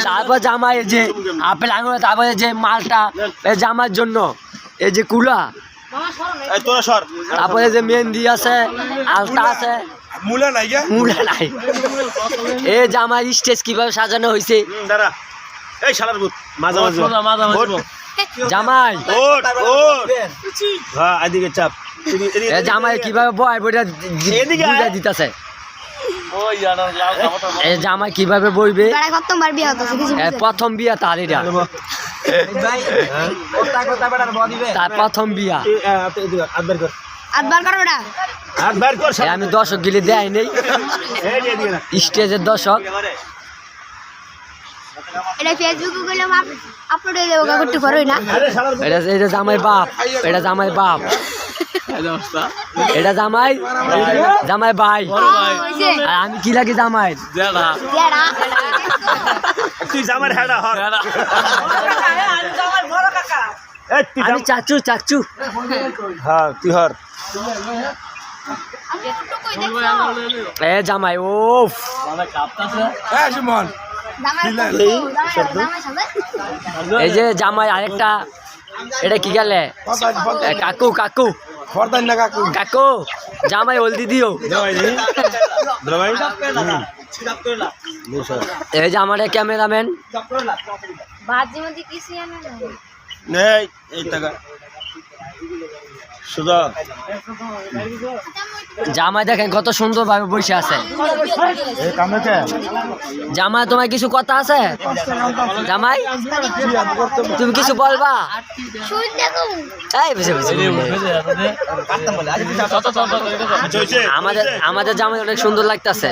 তারপর জামাই যে আপেল আঙুর, তারপরে যে মালটা জামার জন্য এই যে কুলা, তারপরে যে মেহেন্দি আছে, আলতা আছে, মুলা নাই এই জামাই স্টেজ কিভাবে সাজানো হয়েছে। জামাই জামাই কিভাবে বয় বইটা দিতেছে, জামাই কিভাবে বইবে, প্রথম বিয়া তার এটা, তার প্রথম বিয়া। আমি দর্শক গিলে দেয় নেই, স্টেজের দর্শক। এটা জামাই বাপ, এটা জামাই বাপ, এটা জামাই জামাই ভাই, আর আমি কি লাগি জামাই, আমি চাচু চাচু। হ্যাঁ তুই হর এ জামাই ও এই যে জামাই আরেকটা, এটা কি গেলে কাকু কাকু কাকু জামাই হলদি দিও। এই যে আমার ক্যামেরাম্যান জামাই দেখেন কত সুন্দর ভাবে বসে আছে। জামাই তোমার কিছু কথা আছে? জামাই তুমি কিছু বলবা? আমাদের আমাদের জামাই অনেক সুন্দর লাগতেছে।